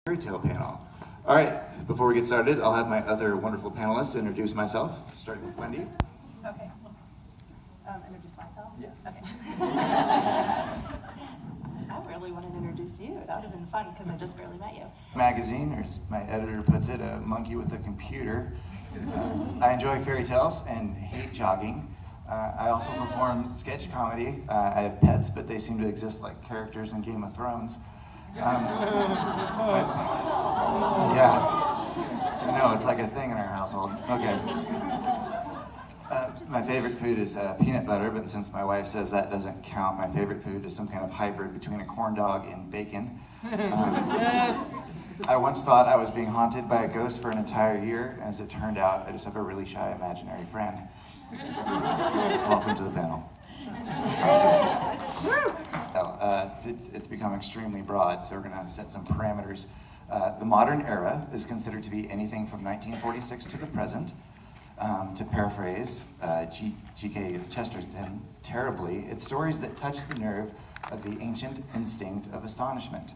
Fairy tale panel. All right, before we get started, I'll have my other wonderful panelists introduce myself, starting with Wendy. Okay. Introduce myself? Yes. Okay. I really wanted to introduce you. That would have been fun because I just barely met you. Magazine, or as my editor puts it, a monkey with a computer. I enjoy fairy tales and hate jogging. I also perform sketch comedy. I have pets, but they seem to exist like characters in Game of Thrones. Yeah. No, it's like a thing in our household. Okay. My favorite food is peanut butter, but since my wife says that doesn't count, my favorite food is some kind of hybrid between a corn dog and bacon. Yes. I once thought I was being haunted by a ghost for an entire year. As it turned out, I just have a really shy imaginary friend. Welcome to the panel. It's become extremely broad, so we're going to set some parameters. The modern era is considered to be anything from 1946 to the present. To paraphrase G.K. Chesterton terribly, it's stories that touch the nerve of the ancient instinct of astonishment.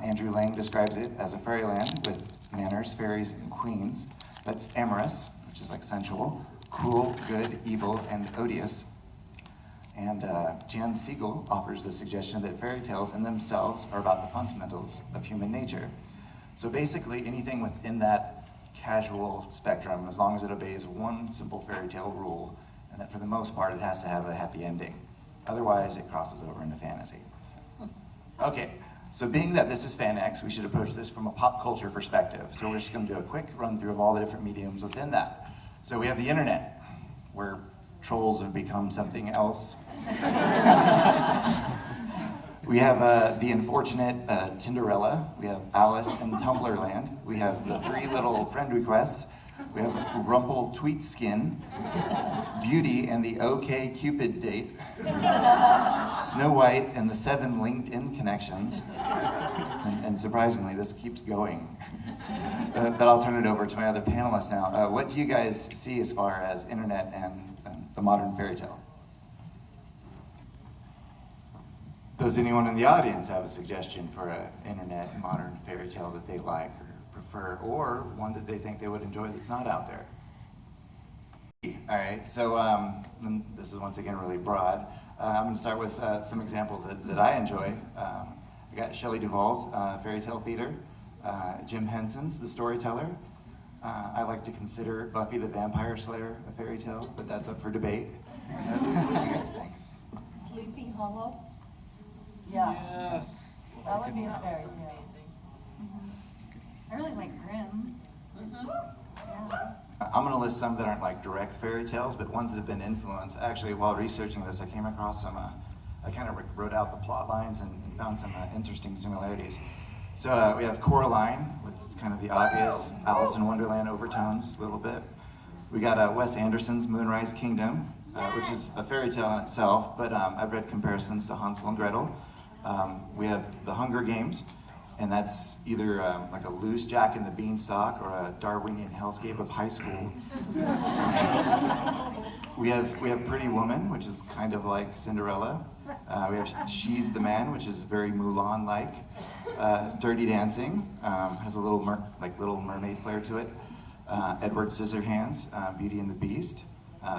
Andrew Lang describes it as a fairyland with manners, fairies, and queens that's amorous, which is like sensual, cruel, good, evil, and odious. And Jan Siegel offers the suggestion that fairy tales in themselves are about the fundamentals of human nature. So basically, anything within that casual spectrum, as long as it obeys one simple fairy tale rule, and that for the most part it has to have a happy ending. Otherwise, it crosses over into fantasy. Okay, so being that this is Fan X, we should approach this from a pop culture perspective. So we're just going to do a quick run through of all the different mediums within that. So we have the internet, where trolls have become something else. We have the unfortunate Tinderella. We have Alice in Tumblrland. We have the three little friend requests. We have Rumple Tweet Skin, Beauty and the OK Cupid date, Snow White and the 7 LinkedIn connections, and surprisingly, this keeps going. But I'll turn it over to my other panelists now. What do you guys see as far as internet and the modern fairy tale? Does anyone in the audience have a suggestion for an internet modern fairy tale that they like or prefer, or one that they think they would enjoy that's not out there? All right, so this is once again really broad. I'm going to start with some examples that I enjoy. I got Shelley Duvall's Fairy Tale Theater, Jim Henson's The Storyteller. I like to consider Buffy the Vampire Slayer a fairy tale, but that's up for debate. What do you guys think? Sleepy Hollow? Yeah. Yes. That would be a fairy tale. I really like Grimm. Yeah. I'm going to list some that aren't like direct fairy tales, but ones that have been influenced. Actually, while researching this, I came across some, I kind of wrote out the plot lines and found some interesting similarities. So we have Coraline, with kind of the obvious Alice in Wonderland overtones a little bit. We got Wes Anderson's Moonrise Kingdom, which is a fairy tale in itself, but I've read comparisons to Hansel and Gretel. We have The Hunger Games, and that's either like a loose Jack and the Beanstalk or a Darwinian hellscape of high school. We have Pretty Woman, which is kind of like Cinderella. We have She's the Man, which is very Mulan-like. Dirty Dancing has a little Little Mermaid flair to it. Edward Scissorhands, Beauty and the Beast.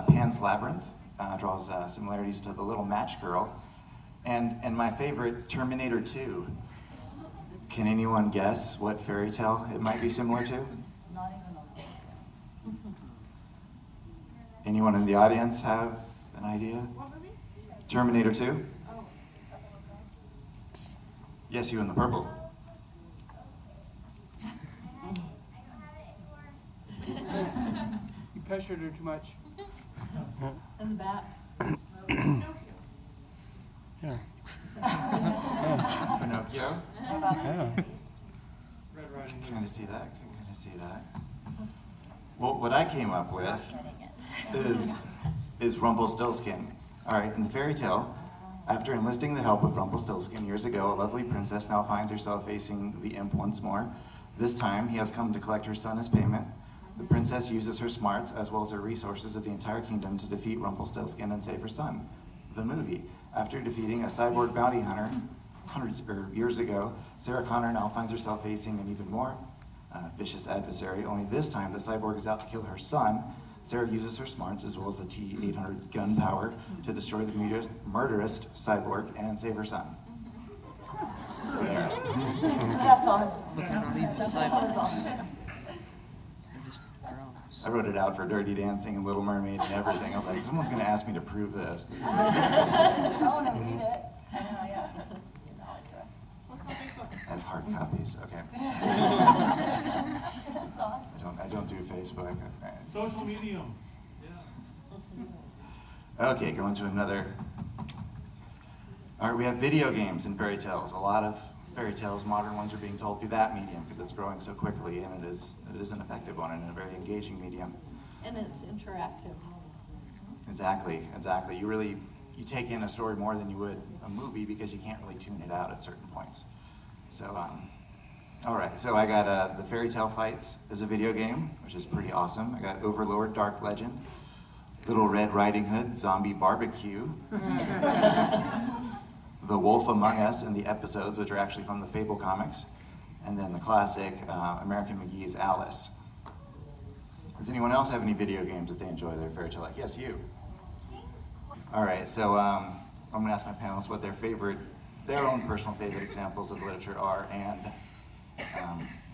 Pan's Labyrinth draws similarities to The Little Match Girl. And my favorite, Terminator 2. Can anyone guess what fairy tale it might be similar to? Not even a Anyone in the audience have an idea? Terminator 2? Yes, you in the purple. You pressured her too much. in the back. Yeah. Pinocchio? What about Yeah. the Beast? Red Riding Can Hood. kind of see that. Can kind of see that. Well, what I came up with Getting it. is Rumpelstiltskin. All right, in the fairy tale, after enlisting the help of Rumpelstiltskin years ago, a lovely princess now finds herself facing the imp once more. This time, he has come to collect her son as payment. The princess uses her smarts as well as her resources of the entire kingdom to defeat Rumpelstiltskin and save her son. The movie. After defeating a cyborg bounty hunter, hundreds or years ago, Sarah Connor now finds herself facing an even more vicious adversary, only this time the cyborg is out to kill her son. Sarah uses her smarts as well as the T-800's gun power to destroy the murderous cyborg and save her son. So there. That's awesome. I wrote it out for Dirty Dancing and Little Mermaid and everything. I was like, someone's going to ask me to prove this. I want to read it. I know, yeah. Give knowledge to us. I have hard copies. Okay. That's awesome. I don't do Facebook. Okay. Social medium. Okay, going to another. All right, we have video games and fairy tales. A lot of fairy tales, modern ones, are being told through that medium because it's growing so quickly, and it is an effective one and a very engaging medium. And it's interactive. Exactly. You take in a story more than you would a movie because you can't really tune it out at certain points. So, all right, so I got the Fairy Tale Fights as a video game, which is pretty awesome. I got Overlord Dark Legend, Little Red Riding Hood Zombie Barbecue, The Wolf Among Us and the episodes, which are actually from the Fable comics, and then the classic American McGee's Alice. Does anyone else have any video games that they enjoy their fairy tale like? Yes, you. All right, so I'm going to ask my panelists what their own personal favorite examples of literature are, and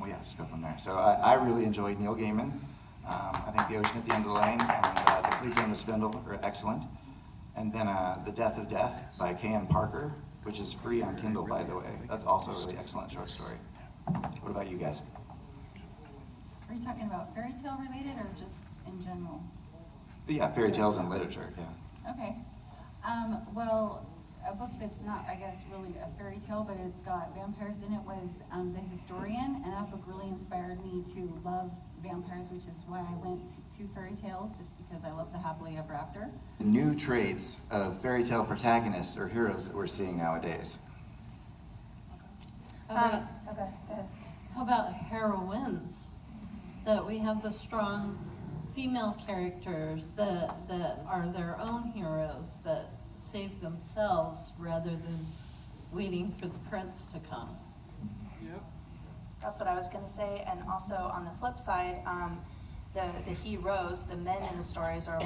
well, yeah, just go from there. So I really enjoyed Neil Gaiman. I think The Ocean at the End of the Lane and The Sleeper and the Spindle are excellent. And then The Death of Death by K.N. Parker, which is free on Kindle, by the way. That's also a really excellent short story. What about you guys? Are you talking about fairy tale related or just in general? Yeah, fairy tales and literature, yeah. Okay. Well, a book that's not, I guess, really a fairy tale, but it's got vampires in it was The Historian, and that book really inspired me to love vampires, which is why I went to fairy tales, just because I love the happily ever after. The new traits of fairy tale protagonists or heroes that we're seeing nowadays. How Okay, go ahead. about heroines? That we have the strong female characters that are their own heroes, that save themselves rather than waiting for the prince to come. Yep. That's what I was going to say. And also on the flip side, the heroes, the men in the stories are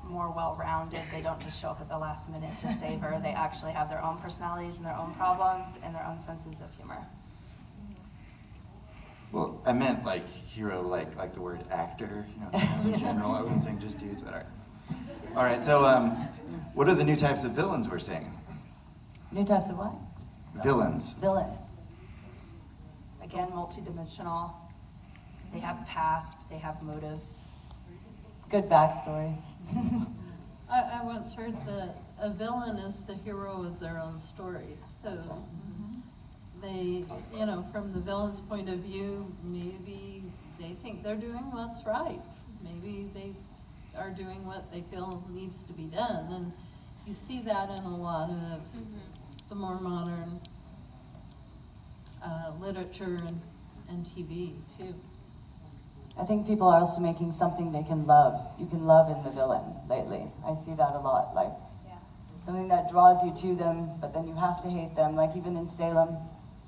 more well-rounded. They don't just show up at the last minute to save her. They actually have their own personalities and their own problems and their own senses of humor. Well, I meant like hero, like the word actor, in general. I wasn't saying just dudes, but all right. All right, so what are the new types of villains we're seeing? New types of what? Villains. Villains. Again, multidimensional. They have past, they have motives. Good backstory. I once heard that a villain is the hero of their own stories. So they, from the villain's point of view, maybe they think they're doing what's right. Maybe they are doing what they feel needs to be done. And you see that in a lot of the more modern literature and TV too. I think people are also making something they can love. You can love in the villain lately. I see that a lot. Like something that draws you to them, but then you have to hate them. Like even in Salem,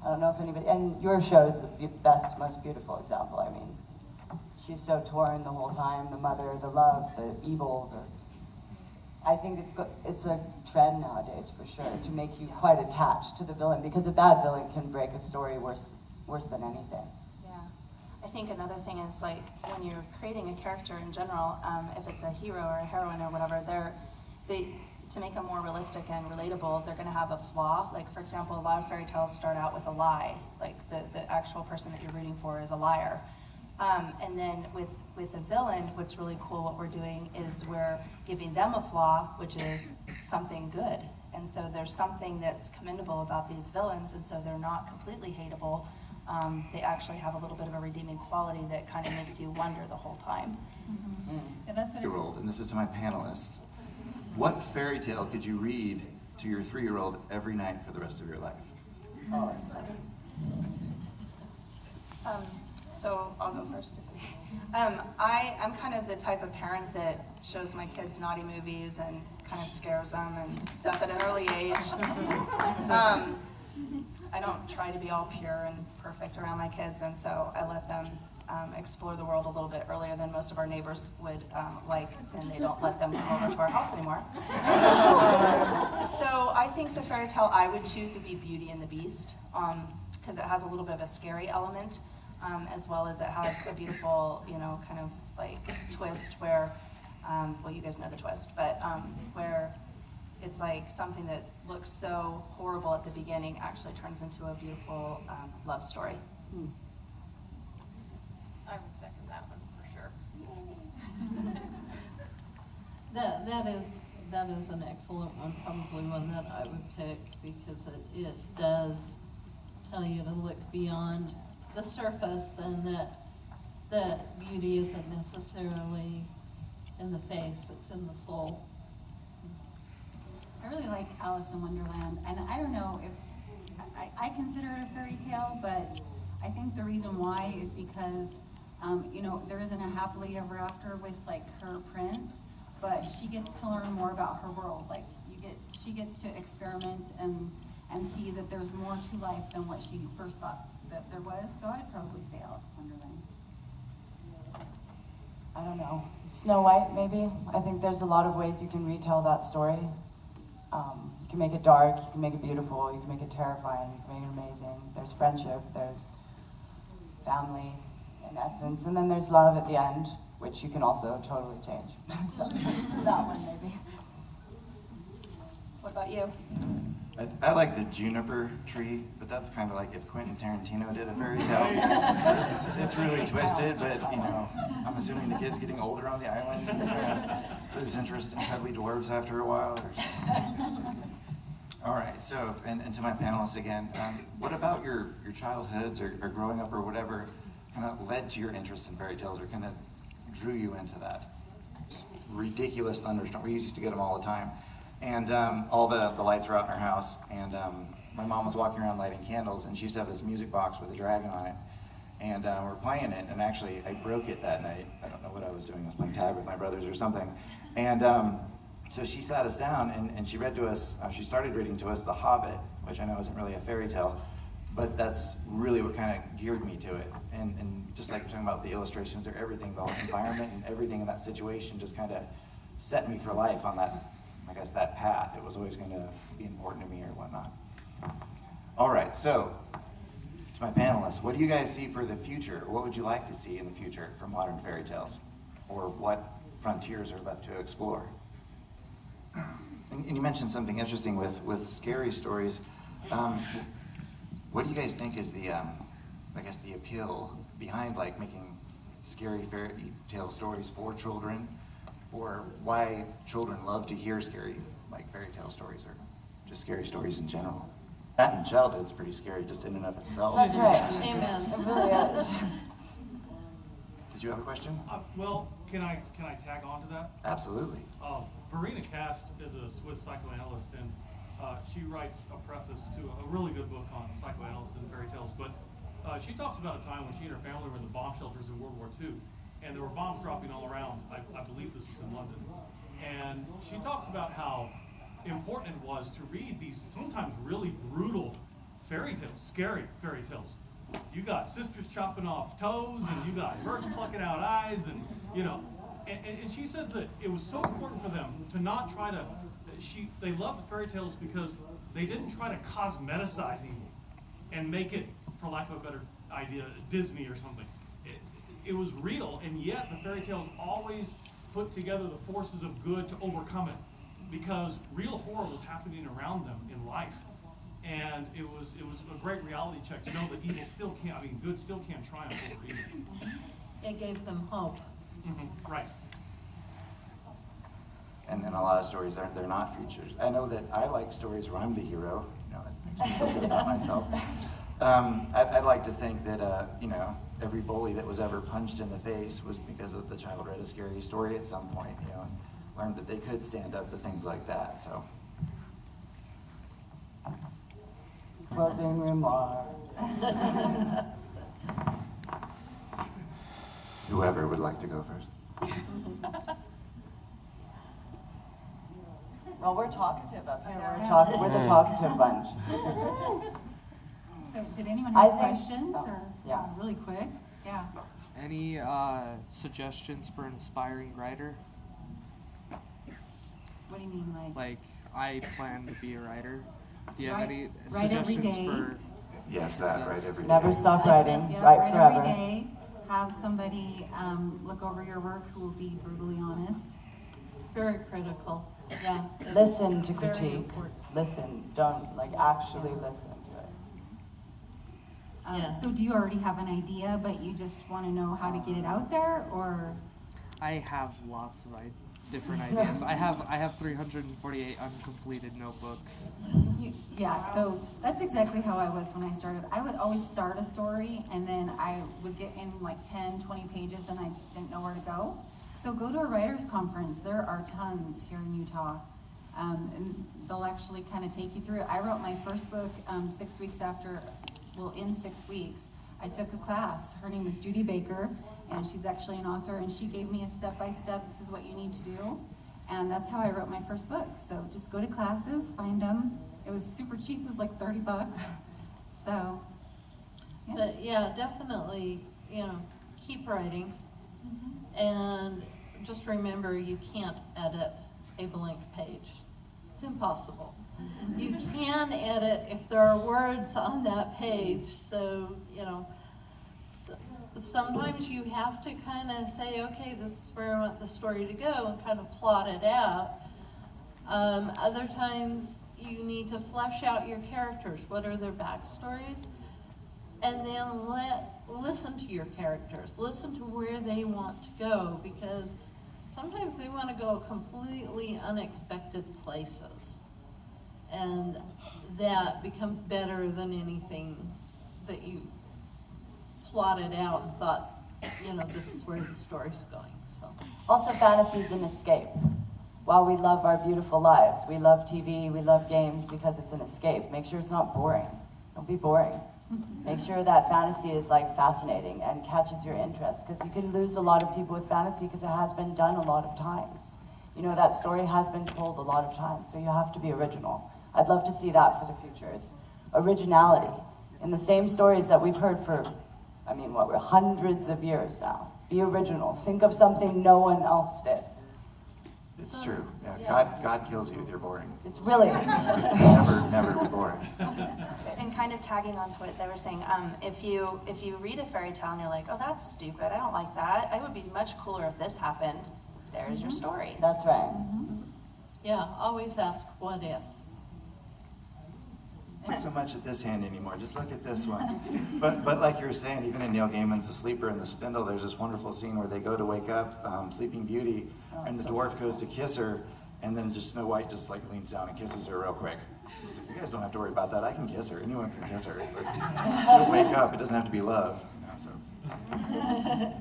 I don't know if anybody, and your show is the best, most beautiful example. I mean, she's so torn the whole time, the mother, the love, the evil. I think it's a trend nowadays for sure to make you quite attached to the villain, because a bad villain can break a story worse than anything. Yeah. I think another thing is like when you're creating a character in general, if it's a hero or a heroine or whatever, to make them more realistic and relatable, they're going to have a flaw. Like, for example, a lot of fairy tales start out with a lie. Like, the actual person that you're rooting for is a liar. And then with a villain, what's really cool, what we're doing is we're giving them a flaw, which is something good. And so there's something that's commendable about these villains, and so they're not completely hateable. They actually have a little bit of a redeeming quality that kind of makes you wonder the whole time. Yeah, that's what Year-old, and this is to my panelists. What fairy tale could you read to your 3-year-old every night for the rest of your life? Oh, it's so So I'll go first. I'm kind of the type of parent that shows my kids naughty movies and kind of scares them and stuff at an early age. I don't try to be all pure and perfect around my kids, and so I let them explore the world a little bit earlier than most of our neighbors would like, and they don't let them come over to our house anymore. So I think the fairy tale I would choose would be Beauty and the Beast, because it has a little bit of a scary element, as well as it has a beautiful, kind of like twist where, well, you guys know the twist, but where it's like something that looks so horrible at the beginning actually turns into a beautiful love story. I would second that one for sure. That is an excellent one, probably one that I would pick, because it does tell you to look beyond the surface, and that beauty isn't necessarily in the face, it's in the soul. I really like Alice in Wonderland, and I don't know if, I consider it a fairy tale, but I think the reason why is because, there isn't a happily ever after with like her prince, but she gets to learn more about her world. Like she gets to experiment and see that there's more to life than what she first thought that there was. So I'd probably say Alice in Wonderland. I don't know. Snow White, maybe? I think there's a lot of ways you can retell that story. You can make it dark, you can make it beautiful, you can make it terrifying, you can make it amazing. There's friendship, there's family, in essence, and then there's love at the end, which you can also totally change. So that one, maybe. What about you? I like the juniper tree, but that's kind of like if Quentin Tarantino did a fairy tale. It's really twisted, but I'm assuming the kid's getting older on the island. He's gonna lose interest in cuddly dwarves after a while. All right, so, and to my panelists again, what about your childhoods or growing up or whatever kind of led to your interest in fairy tales or kind of drew you into that? It's ridiculous thunderstorm. We used to get them all the time. And all the lights were out in our house, and my mom was walking around lighting candles, and she used to have this music box with a dragon on it. And we're playing it, and actually I broke it that night. I don't know what I was doing. I was playing tag with my brothers or something. And so she sat us down, and she read to us, she started reading to us The Hobbit, which I know isn't really a fairy tale, but that's really what kind of geared me to it. And just like you're talking about the illustrations or everything, the whole environment and everything in that situation just kind of set me for life on that, I guess, that path. It was always going to be important to me or whatnot. All right, so to my panelists, what do you guys see for the future? What would you like to see in the future for modern fairy tales? Or what frontiers are left to explore? And you mentioned something interesting with scary stories. What do you guys think is the, I guess, the appeal behind like making scary fairy tale stories for children? Or why children love to hear scary, like fairy tale stories or just scary stories in general? That in childhood's pretty scary just in and of itself. That's right. Amen. It really is. Did you have a question? Well, can I tag on to that? Absolutely. Verena Kast is a Swiss psychoanalyst, and she writes a preface to a really good book on psychoanalysis and fairy tales. But she talks about a time when she and her family were in the bomb shelters in World War II, and there were bombs dropping all around. I believe this was in London. And she talks about how important it was to read these sometimes really brutal fairy tales, scary fairy tales. You got sisters chopping off toes, and you got birds plucking out eyes, and and she says that it was so important for them to not try to, they loved the fairy tales because they didn't try to cosmeticize evil and make it, for lack of a better idea, Disney or something. It was real, and yet the fairy tales always put together the forces of good to overcome it, because real horror was happening around them in life. And it was a great reality check to know that evil still can't, good still can't triumph over evil. It gave them hope. Mm-hmm. Right. And in a lot of stories, they're not features. I know that I like stories where I'm the hero. That makes me feel good about myself. I'd like to think that, every bully that was ever punched in the face was because of the child read a scary story at some point, and learned that they could stand up to things like that, so. Closing remarks. Whoever would like to go first. Well, we're talkative up here. We're the talkative bunch. So did anyone I have think- questions oh, or, yeah. really quick? Yeah. Any suggestions for an aspiring writer? What do you mean, like? Like, I plan to be a writer. Do you have Write- any write every suggestions day. for? Yes, that, right, every day. Never stop writing, Yeah, write write forever. every day. Have somebody look over your work who will be brutally honest. Very critical, yeah. it's Listen to very critique. important. Listen, don't, like, actually listen to it. Yeah. So do you already have an idea, but you just want to know how to get it out there, or? I have lots of different ideas. I have 348 uncompleted notebooks. Yeah, so that's exactly how I was when I started. I would always start a story and then I would get in like 10, 20 pages and I just didn't know where to go. So go to a writer's conference. There are tons here in Utah. And they'll actually kind of take you through it. I wrote my first book 6 weeks after, well, in 6 weeks. I took a class. Her name is Judy Baker, and she's actually an author, and she gave me a step-by-step, this is what you need to do. And that's how I wrote my first book. So just go to classes, find them. It was super cheap, it was like $30. So, yeah. But yeah, definitely, keep writing. And just remember, you can't edit a blank page. It's impossible. You can edit if there are words on that page, so, sometimes you have to kind of say, okay, this is where I want the story to go, and kind of plot it out. Other times, you need to flesh out your characters. What are their backstories? And then listen to your characters. Listen to where they want to go, because sometimes they want to go completely unexpected places. And that becomes better than anything that you plotted out and thought, this is where the story's going, so. Also, fantasy is an escape. While we love our beautiful lives, we love TV, we love games because it's an escape. Make sure it's not boring. Don't be boring. Make sure that fantasy is like fascinating and catches your interest, because you can lose a lot of people with fantasy because it has been done a lot of times. That story has been told a lot of times, so you have to be original. I'd love to see that for the future, is originality. In the same stories that we've heard for, we're hundreds of years now. Be original. Think of something no one else did. It's true. Yeah, God kills you if you're boring. It's really, Never be boring. And kind of tagging onto what they were saying, if you read a fairy tale and you're like, oh, that's stupid, I don't like that, I would be much cooler if this happened, there's your story. that's right. Yeah, always ask, what if? Not so much at this hand anymore, just look at this one. But like you were saying, even in Neil Gaiman's The Sleeper and the Spindle, there's this wonderful scene where they go to wake up Sleeping Beauty, and the dwarf goes to kiss her, and then just Snow White just like leans down and kisses her real quick. He's like, you guys don't have to worry about that, I can kiss her, anyone can kiss her. But she'll wake up, it doesn't have to be love. So. All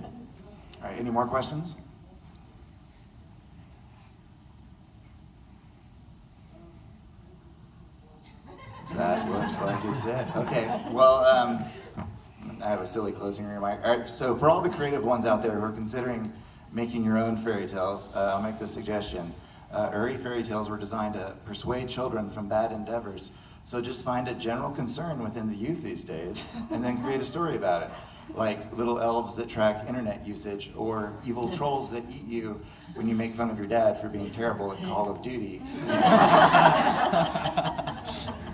right, any more questions? That looks like it's it. Okay, well, I have a silly closing remark. All right, so for all the creative ones out there who are considering making your own fairy tales, I'll make this suggestion. Uri fairy tales were designed to persuade children from bad endeavors. So just find a general concern within the youth these days and then create a story about it. Like little elves that track internet usage, or evil trolls that eat you when you make fun of your dad for being terrible at Call of Duty.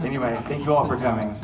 Anyway, thank you all for coming.